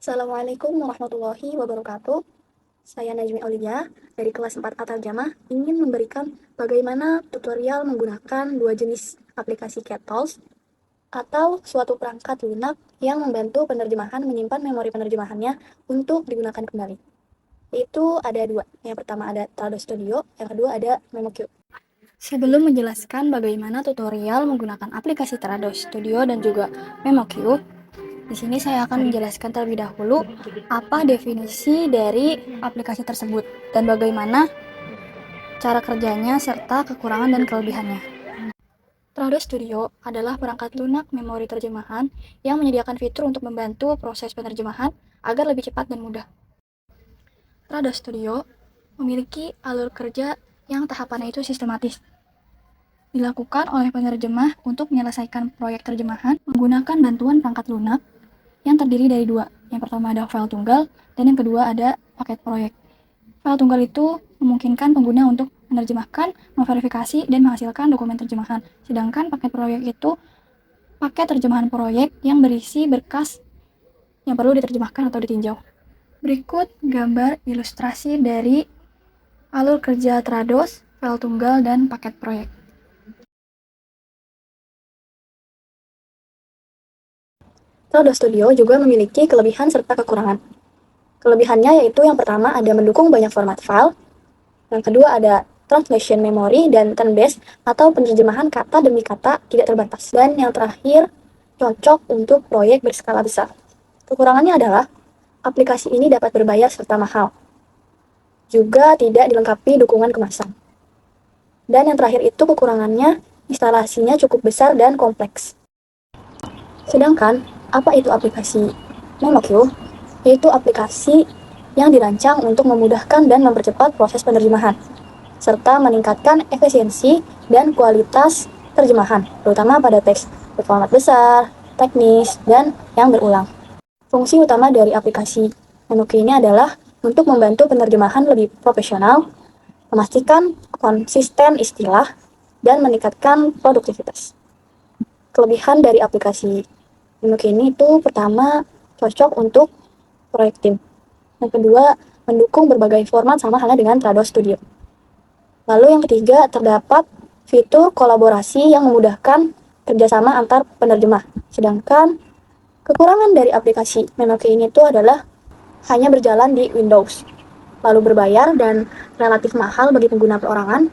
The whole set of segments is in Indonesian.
Assalamualaikum warahmatullahi wabarakatuh. Saya Najmi Aulia dari kelas 4 Atarjamah ingin memberikan bagaimana tutorial menggunakan dua jenis aplikasi CatTools atau suatu perangkat lunak yang membantu penerjemahan menyimpan memori penerjemahannya untuk digunakan kembali. Itu ada dua. Yang pertama ada Trado Studio, yang kedua ada MemoQ. Sebelum menjelaskan bagaimana tutorial menggunakan aplikasi Trado Studio dan juga MemoQ, di sini saya akan menjelaskan terlebih dahulu apa definisi dari aplikasi tersebut dan bagaimana cara kerjanya serta kekurangan dan kelebihannya. Trado Studio adalah perangkat lunak memori terjemahan yang menyediakan fitur untuk membantu proses penerjemahan agar lebih cepat dan mudah. Trado Studio memiliki alur kerja yang tahapannya itu sistematis. Dilakukan oleh penerjemah untuk menyelesaikan proyek terjemahan menggunakan bantuan perangkat lunak yang terdiri dari dua. Yang pertama ada file tunggal, dan yang kedua ada paket proyek. File tunggal itu memungkinkan pengguna untuk menerjemahkan, memverifikasi, dan menghasilkan dokumen terjemahan. Sedangkan paket proyek itu paket terjemahan proyek yang berisi berkas yang perlu diterjemahkan atau ditinjau. Berikut gambar ilustrasi dari alur kerja Trados, file tunggal, dan paket proyek. Trado Studio juga memiliki kelebihan serta kekurangan. Kelebihannya yaitu yang pertama ada mendukung banyak format file, yang kedua ada translation memory dan turn-based atau penerjemahan kata demi kata tidak terbatas, dan yang terakhir cocok untuk proyek berskala besar. Kekurangannya adalah aplikasi ini dapat berbayar serta mahal, juga tidak dilengkapi dukungan kemasan. Dan yang terakhir itu kekurangannya instalasinya cukup besar dan kompleks. Sedangkan apa itu aplikasi MemoQ? Yaitu aplikasi yang dirancang untuk memudahkan dan mempercepat proses penerjemahan, serta meningkatkan efisiensi dan kualitas terjemahan, terutama pada teks berformat besar, teknis, dan yang berulang. Fungsi utama dari aplikasi MemoQ ini adalah untuk membantu penerjemahan lebih profesional, memastikan konsisten istilah, dan meningkatkan produktivitas. Kelebihan dari aplikasi MemoQ ini itu pertama cocok untuk proyek tim. Yang kedua, mendukung berbagai format sama halnya dengan Trado Studio. Lalu yang ketiga, terdapat fitur kolaborasi yang memudahkan kerjasama antar penerjemah. Sedangkan kekurangan dari aplikasi MemoQ ini itu adalah hanya berjalan di Windows, lalu berbayar dan relatif mahal bagi pengguna perorangan.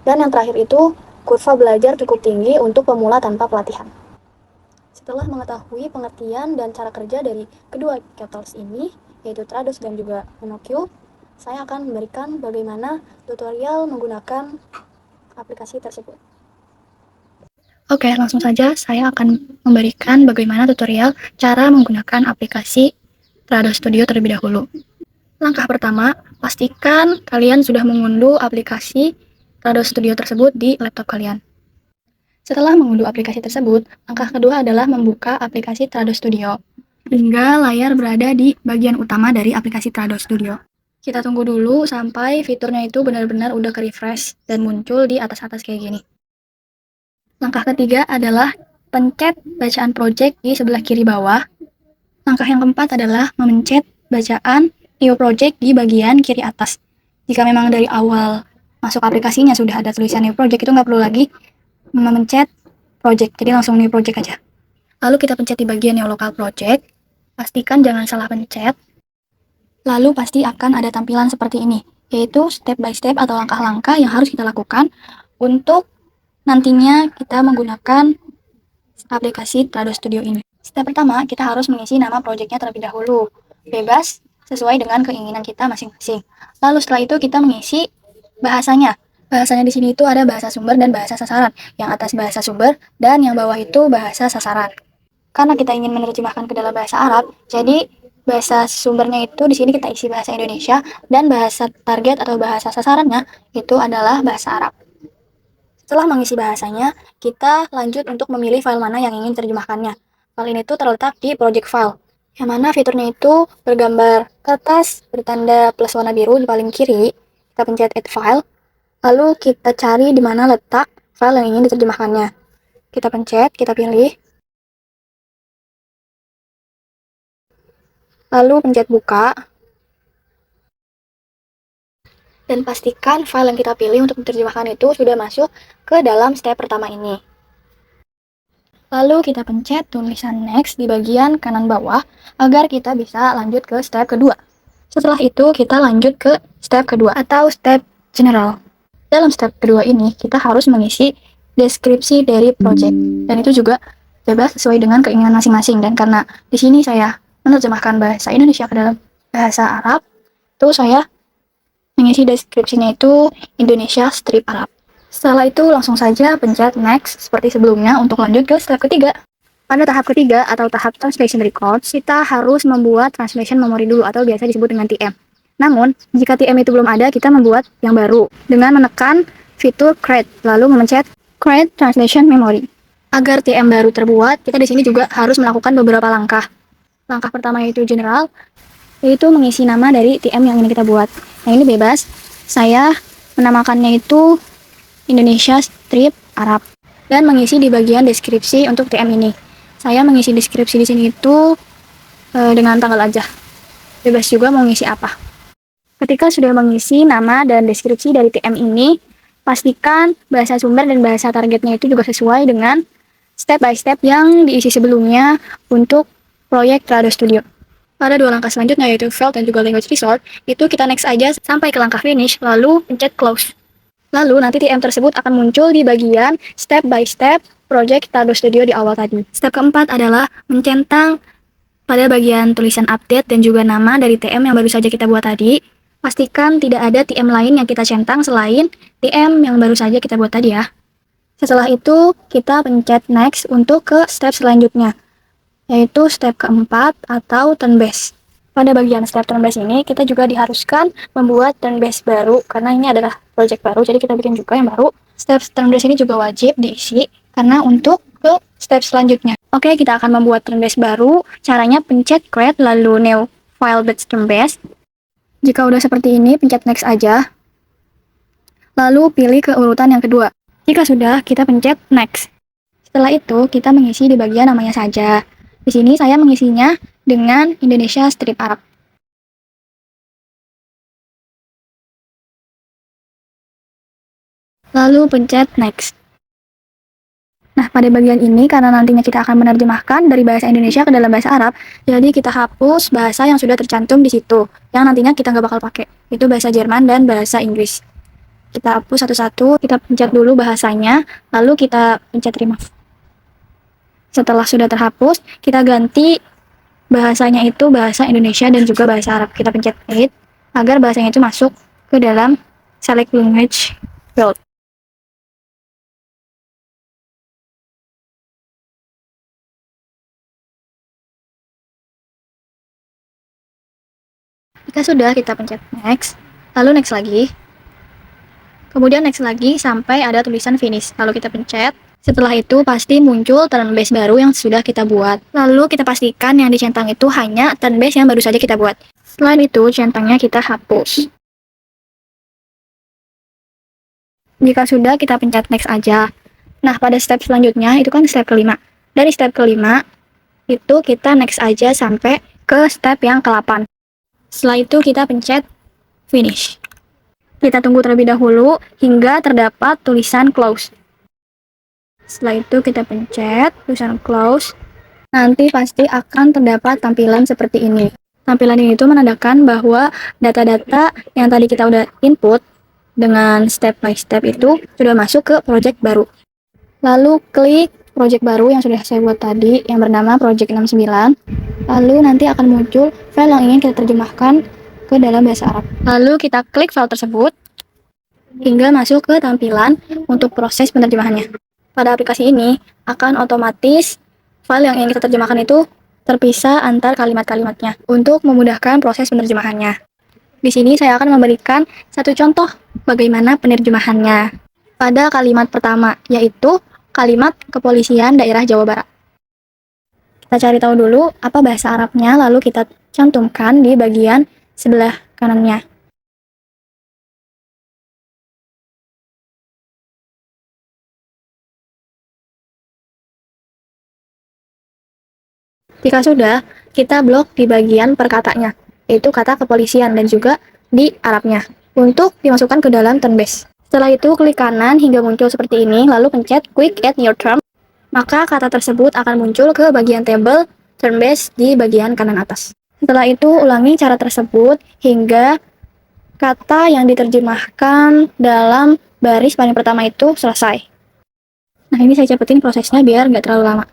Dan yang terakhir itu, kurva belajar cukup tinggi untuk pemula tanpa pelatihan. Setelah mengetahui pengertian dan cara kerja dari kedua CatTools ini, yaitu Trados dan juga MemoQ, saya akan memberikan bagaimana tutorial menggunakan aplikasi tersebut. Oke, langsung saja saya akan memberikan bagaimana tutorial cara menggunakan aplikasi Trado Studio terlebih dahulu. Langkah pertama, pastikan kalian sudah mengunduh aplikasi Trado Studio tersebut di laptop kalian. Setelah mengunduh aplikasi tersebut, langkah kedua adalah membuka aplikasi Trado Studio, hingga layar berada di bagian utama dari aplikasi Trado Studio. Kita tunggu dulu sampai fiturnya itu benar-benar udah ke-refresh dan muncul di atas-atas kayak gini. Langkah ketiga adalah pencet bacaan project di sebelah kiri bawah. Langkah yang keempat adalah memencet bacaan new project di bagian kiri atas. Jika memang dari awal masuk aplikasinya sudah ada tulisan new project, itu nggak perlu lagi memencet project, jadi langsung new project aja. Lalu kita pencet di bagian new local project, pastikan jangan salah pencet. Lalu pasti akan ada tampilan seperti ini, yaitu step by step atau langkah-langkah yang harus kita lakukan untuk nantinya kita menggunakan aplikasi Trado Studio ini. Step pertama, kita harus mengisi nama projectnya terlebih dahulu, bebas sesuai dengan keinginan kita masing-masing. Lalu setelah itu kita mengisi bahasanya. Bahasanya di sini itu ada bahasa sumber dan bahasa sasaran. Yang atas bahasa sumber dan yang bawah itu bahasa sasaran. Karena kita ingin menerjemahkan ke dalam bahasa Arab, jadi bahasa sumbernya itu di sini kita isi bahasa Indonesia dan bahasa target atau bahasa sasarannya itu adalah bahasa Arab. Setelah mengisi bahasanya, kita lanjut untuk memilih file mana yang ingin terjemahkannya. File ini tuh terletak di project file, yang mana fiturnya itu bergambar kertas bertanda plus warna biru di paling kiri. Kita pencet add file, lalu kita cari di mana letak file yang ingin diterjemahkannya. Kita pencet, kita pilih. lalu pencet buka, dan pastikan file yang kita pilih untuk diterjemahkan itu sudah masuk ke dalam step pertama ini. Lalu kita pencet tulisan next di bagian kanan bawah agar kita bisa lanjut ke step kedua. Setelah itu kita lanjut ke step kedua atau step general. Dalam step kedua ini kita harus mengisi deskripsi dari project, dan itu juga bebas sesuai dengan keinginan masing-masing. Dan karena di sini saya menerjemahkan bahasa Indonesia ke dalam bahasa Arab, itu saya mengisi deskripsinya itu Indonesia strip Arab. Setelah itu langsung saja pencet next seperti sebelumnya untuk lanjut ke step ketiga. Pada tahap ketiga atau tahap translation records, kita harus membuat translation memory dulu atau biasa disebut dengan TM. Namun, jika TM itu belum ada, kita membuat yang baru dengan menekan fitur create, lalu memencet create translation memory. Agar TM baru terbuat, kita di sini juga harus melakukan beberapa langkah. Langkah pertama yaitu general, yaitu mengisi nama dari TM yang ingin kita buat. Nah, ini bebas. Saya menamakannya itu Indonesia strip Arab dan mengisi di bagian deskripsi untuk TM ini. Saya mengisi deskripsi di sini itu dengan tanggal aja. Bebas juga mau ngisi apa. Ketika sudah mengisi nama dan deskripsi dari TM ini, pastikan bahasa sumber dan bahasa targetnya itu juga sesuai dengan step by step yang diisi sebelumnya untuk proyek Trado Studio. Pada dua langkah selanjutnya yaitu Field dan juga Language Resort, itu kita next aja sampai ke langkah finish, lalu pencet close. Lalu nanti TM tersebut akan muncul di bagian step by step project Trado Studio di awal tadi. Step keempat adalah mencentang pada bagian tulisan update dan juga nama dari TM yang baru saja kita buat tadi. Pastikan tidak ada TM lain yang kita centang selain TM yang baru saja kita buat tadi ya. Setelah itu, kita pencet next untuk ke step selanjutnya, yaitu step keempat atau turn based. Pada bagian step turn based ini, kita juga diharuskan membuat turn based baru, karena ini adalah project baru, jadi kita bikin juga yang baru. Step turn based ini juga wajib diisi, karena untuk ke step selanjutnya. Oke, kita akan membuat turn based baru. Caranya pencet create, lalu new file batch turn based. Jika udah seperti ini, pencet next aja. Lalu pilih ke urutan yang kedua. Jika sudah, kita pencet next. Setelah itu, kita mengisi di bagian namanya saja. Di sini saya mengisinya dengan Indonesia strip Arab. Lalu pencet next. Nah, pada bagian ini karena nantinya kita akan menerjemahkan dari bahasa Indonesia ke dalam bahasa Arab, jadi kita hapus bahasa yang sudah tercantum di situ, yang nantinya kita nggak bakal pakai. Itu bahasa Jerman dan bahasa Inggris. Kita hapus satu-satu, kita pencet dulu bahasanya, lalu kita pencet remove. Setelah sudah terhapus, kita ganti bahasanya itu bahasa Indonesia dan juga bahasa Arab. Kita pencet edit agar bahasanya itu masuk ke dalam select language field. Jika sudah, kita pencet next, lalu next lagi. Kemudian next lagi sampai ada tulisan finish. Lalu kita pencet. Setelah itu pasti muncul turn base baru yang sudah kita buat. Lalu kita pastikan yang dicentang itu hanya turn base yang baru saja kita buat. Selain itu, centangnya kita hapus. Jika sudah, kita pencet next aja. Nah, pada step selanjutnya, itu kan step kelima. Dari step kelima, itu kita next aja sampai ke step yang ke-8. Setelah itu, kita pencet finish. Kita tunggu terlebih dahulu hingga terdapat tulisan close. Setelah itu, kita pencet tulisan close. Nanti pasti akan terdapat tampilan seperti ini. Tampilan ini itu menandakan bahwa data-data yang tadi kita udah input dengan step by step itu sudah masuk ke project baru. Lalu klik project baru yang sudah saya buat tadi yang bernama project 69. Lalu nanti akan muncul file yang ingin kita terjemahkan ke dalam bahasa Arab. Lalu kita klik file tersebut hingga masuk ke tampilan untuk proses penerjemahannya. Pada aplikasi ini akan otomatis file yang ingin kita terjemahkan itu terpisah antar kalimat-kalimatnya untuk memudahkan proses penerjemahannya. Di sini saya akan memberikan satu contoh bagaimana penerjemahannya. Pada kalimat pertama, yaitu kalimat kepolisian daerah Jawa Barat. Kita cari tahu dulu apa bahasa Arabnya, lalu kita cantumkan di bagian sebelah kanannya. Jika sudah, kita blok di bagian perkatanya, yaitu kata kepolisian dan juga di Arabnya, untuk dimasukkan ke dalam Turnbase. Setelah itu, klik kanan hingga muncul seperti ini, lalu pencet Quick Add New Term, maka kata tersebut akan muncul ke bagian tabel Turnbase di bagian kanan atas. Setelah itu, ulangi cara tersebut hingga kata yang diterjemahkan dalam baris paling pertama itu selesai. Nah, ini saya cepetin prosesnya biar nggak terlalu lama.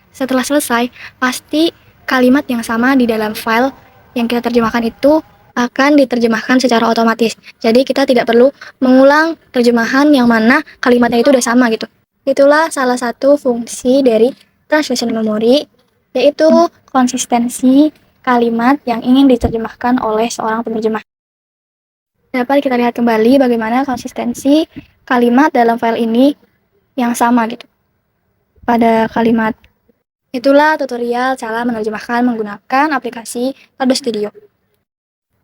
Setelah selesai, pasti kalimat yang sama di dalam file yang kita terjemahkan itu akan diterjemahkan secara otomatis. Jadi kita tidak perlu mengulang terjemahan yang mana kalimatnya itu udah sama gitu. Itulah salah satu fungsi dari translation memory, yaitu konsistensi kalimat yang ingin diterjemahkan oleh seorang penerjemah. Dapat kita lihat kembali bagaimana konsistensi kalimat dalam file ini yang sama gitu pada kalimat. Itulah tutorial cara menerjemahkan menggunakan aplikasi Trados Studio.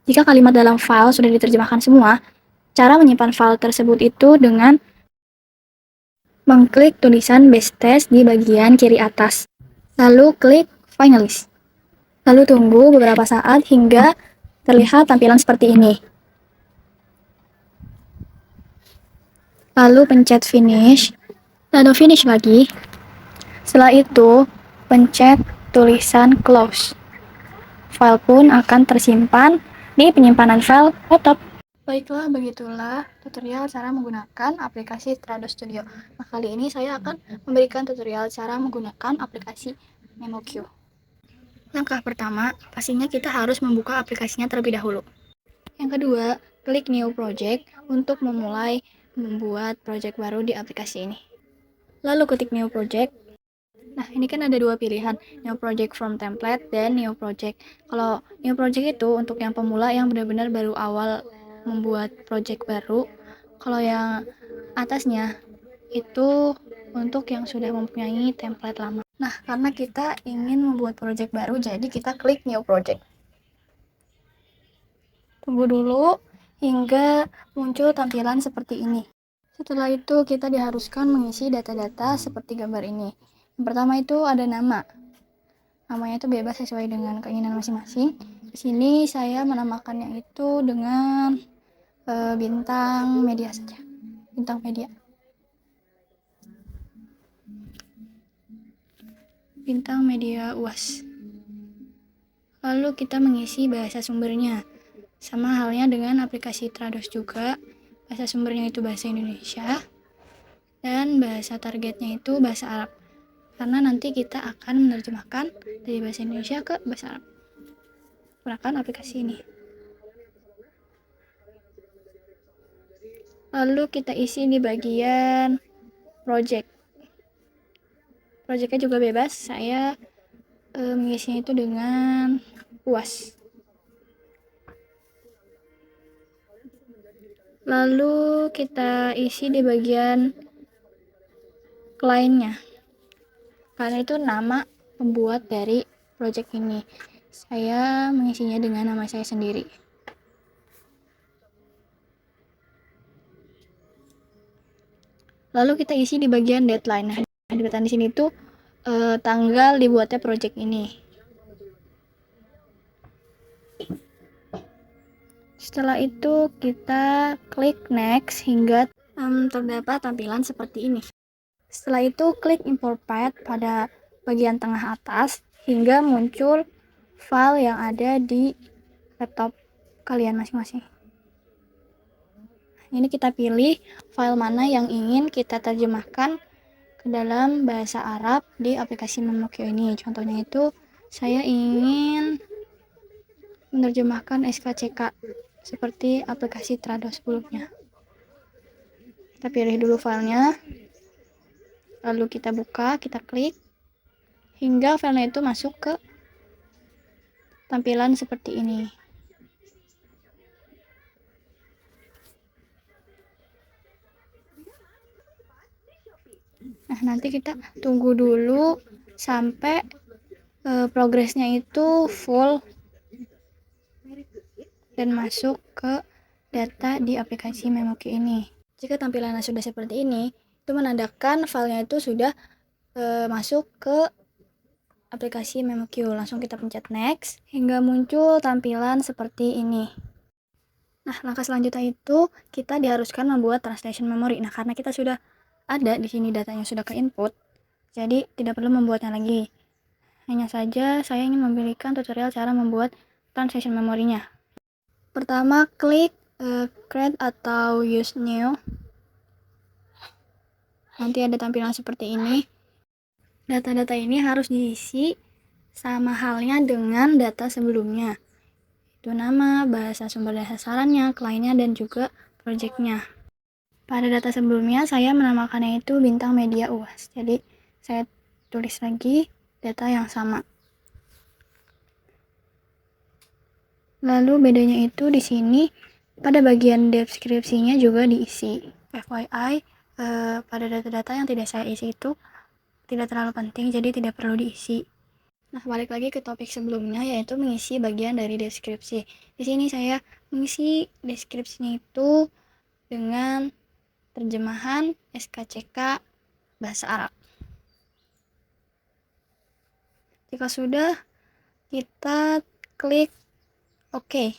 Jika kalimat dalam file sudah diterjemahkan semua, cara menyimpan file tersebut itu dengan mengklik tulisan Base Test di bagian kiri atas, lalu klik Finalize. Lalu tunggu beberapa saat hingga terlihat tampilan seperti ini. Lalu pencet Finish, lalu Finish lagi. Setelah itu, pencet tulisan Close. File pun akan tersimpan di penyimpanan file laptop. Baiklah, begitulah tutorial cara menggunakan aplikasi Trados Studio. Nah, kali ini saya akan memberikan tutorial cara menggunakan aplikasi MemoQ. Langkah pertama, pastinya kita harus membuka aplikasinya terlebih dahulu. Yang kedua, klik New Project untuk memulai membuat project baru di aplikasi ini. Lalu ketik New Project. Nah, ini kan ada dua pilihan, New Project from Template dan New Project. Kalau New Project itu untuk yang pemula yang benar-benar baru awal membuat project baru. Kalau yang atasnya itu untuk yang sudah mempunyai template lama. Nah, karena kita ingin membuat project baru, jadi kita klik New Project. Tunggu dulu hingga muncul tampilan seperti ini. Setelah itu, kita diharuskan mengisi data-data seperti gambar ini. Yang pertama itu ada nama. Namanya itu bebas sesuai dengan keinginan masing-masing. Di sini saya menamakannya itu dengan bintang media saja. Bintang media. Bintang media UAS. Lalu kita mengisi bahasa sumbernya. Sama halnya dengan aplikasi Trados juga. Bahasa sumbernya itu bahasa Indonesia. Dan bahasa targetnya itu bahasa Arab. Karena nanti kita akan menerjemahkan dari bahasa Indonesia ke bahasa Arab. Gunakan aplikasi ini. Lalu kita isi di bagian project. Projectnya juga bebas. Saya mengisinya itu dengan UAS. Lalu kita isi di bagian kliennya. Karena itu nama pembuat dari project ini. Saya mengisinya dengan nama saya sendiri. Lalu kita isi di bagian deadline. Nah, deadline di sini tuh tanggal dibuatnya project ini. Setelah itu kita klik next hingga terdapat tampilan seperti ini. Setelah itu klik import path pada bagian tengah atas hingga muncul file yang ada di laptop kalian masing-masing. Ini kita pilih file mana yang ingin kita terjemahkan ke dalam bahasa Arab di aplikasi MemoQ ini. Contohnya itu saya ingin menerjemahkan SKCK seperti aplikasi Trados sebelumnya. Kita pilih dulu filenya, lalu kita buka, kita klik hingga filenya itu masuk ke tampilan seperti ini. Nah, nanti kita tunggu dulu sampai progresnya itu full dan masuk ke data di aplikasi MemoQ ini. Jika tampilannya sudah seperti ini, itu menandakan filenya itu sudah masuk ke aplikasi MemoQ. Langsung kita pencet next hingga muncul tampilan seperti ini. Nah, langkah selanjutnya itu kita diharuskan membuat translation memory. Nah, karena kita sudah ada di sini datanya sudah ke input, jadi tidak perlu membuatnya lagi. Hanya saja saya ingin memberikan tutorial cara membuat translation memorinya. Pertama, klik create atau use new. Nanti ada tampilan seperti ini. Data-data ini harus diisi sama halnya dengan data sebelumnya. Itu nama, bahasa sumber dasarannya, kliennya, dan juga projectnya. Pada data sebelumnya, saya menamakannya itu bintang media UAS. Jadi, saya tulis lagi data yang sama. Lalu bedanya itu di sini pada bagian deskripsinya juga diisi. FYI, pada data-data yang tidak saya isi itu tidak terlalu penting, jadi tidak perlu diisi. Nah, balik lagi ke topik sebelumnya, yaitu mengisi bagian dari deskripsi. Di sini saya mengisi deskripsinya itu dengan terjemahan SKCK bahasa Arab. Jika sudah, kita klik OK.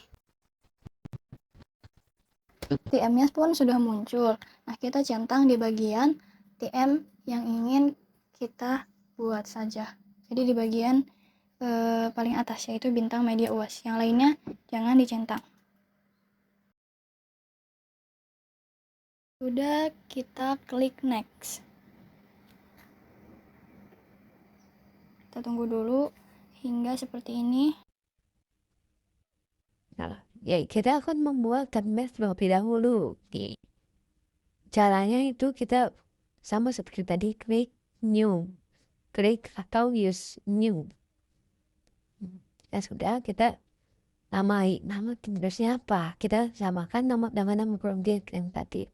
TM-nya pun sudah muncul. Nah, kita centang di bagian TM yang ingin kita buat saja. Jadi di bagian paling atas, yaitu bintang media UAS. Yang lainnya jangan dicentang. Sudah, kita klik next. Kita tunggu dulu hingga seperti ini. Nah, ya kita akan membuat template terlebih dahulu. Caranya itu kita sama seperti tadi, klik new, klik atau use new. Ya sudah, kita nama terusnya apa? Kita samakan nama project yang tadi.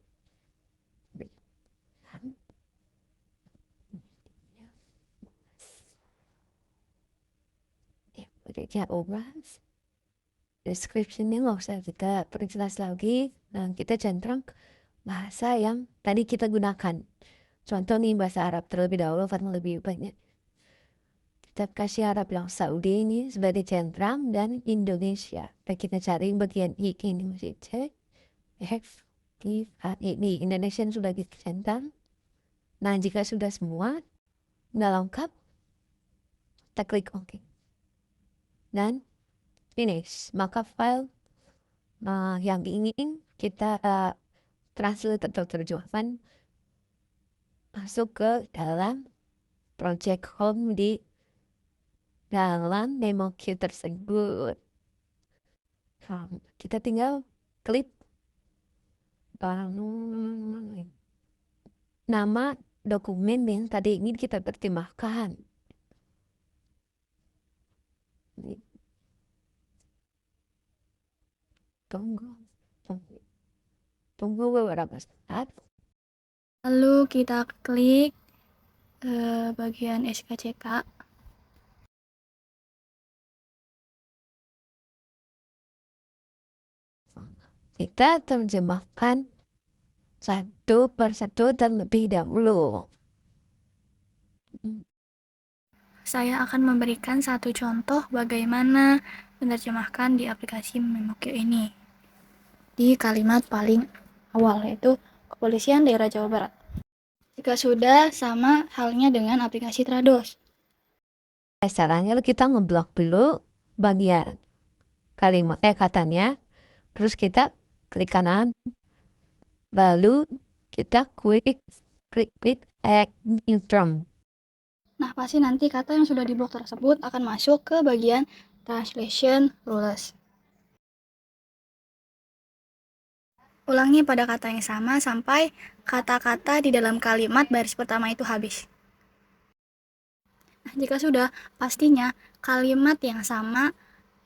Projectnya UAS. Description-nya nggak usah kita perjelas lagi. Nah, kita centang bahasa yang tadi kita gunakan. Contoh nih bahasa Arab terlebih dahulu karena lebih banyak. Kita kasih Arab yang Saudi ini sebagai centram dan Indonesia. Dan kita cari bagian I ini masih cek. F, I, A, ini Indonesia sudah dicentang. Nah, jika sudah semua, sudah lengkap, kita klik OK. Dan finish. Maka file yang ingin kita translate atau terjemahkan masuk ke dalam project home di dalam MemoQ tersebut. Kita tinggal klik nama dokumen yang tadi ingin kita terjemahkan. Tunggu beberapa saat. Lalu kita klik bagian SKCK. Kita terjemahkan satu persatu terlebih dahulu. Saya akan memberikan satu contoh bagaimana menerjemahkan di aplikasi MemoQ ini. Di kalimat paling awal, yaitu Kepolisian Daerah Jawa Barat. Jika sudah, sama halnya dengan aplikasi Trados. Caranya kita ngeblok dulu bagian kalimat katanya, terus kita klik kanan, lalu kita klik add interim. Nah, pasti nanti kata yang sudah diblok tersebut akan masuk ke bagian translation rules. Ulangi pada kata yang sama sampai kata-kata di dalam kalimat baris pertama itu habis. Nah, jika sudah, pastinya kalimat yang sama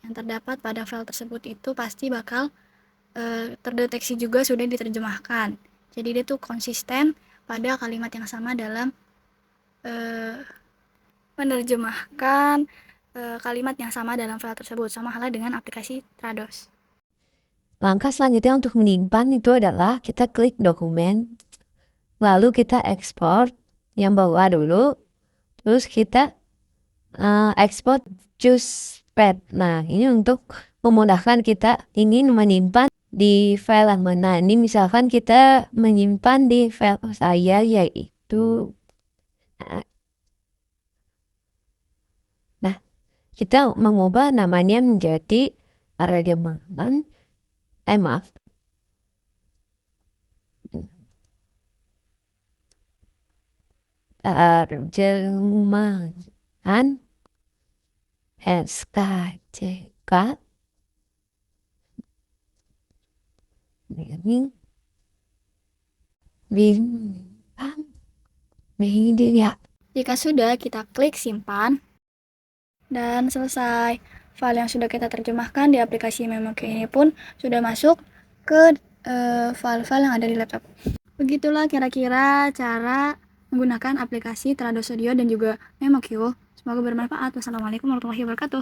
yang terdapat pada file tersebut itu pasti bakal terdeteksi juga sudah diterjemahkan. Jadi dia tuh konsisten pada kalimat yang sama dalam menerjemahkan kalimat yang sama dalam file tersebut, sama halnya dengan aplikasi Trados. Langkah selanjutnya untuk menyimpan itu adalah kita klik dokumen, lalu kita ekspor yang bawah dulu, terus kita export choose path. Nah, ini untuk memudahkan kita ingin menyimpan di file yang mana. Ini misalkan kita menyimpan di file saya yaitu kita mengubah namanya menjadi terjemahan maaf terjemahan SKCK ini bintang media. Jika sudah, kita klik simpan dan selesai. File yang sudah kita terjemahkan di aplikasi MemoQ ini pun sudah masuk ke file-file yang ada di laptop. Begitulah kira-kira cara menggunakan aplikasi Trado Studio dan juga MemoQ. Semoga bermanfaat. Wassalamualaikum warahmatullahi wabarakatuh.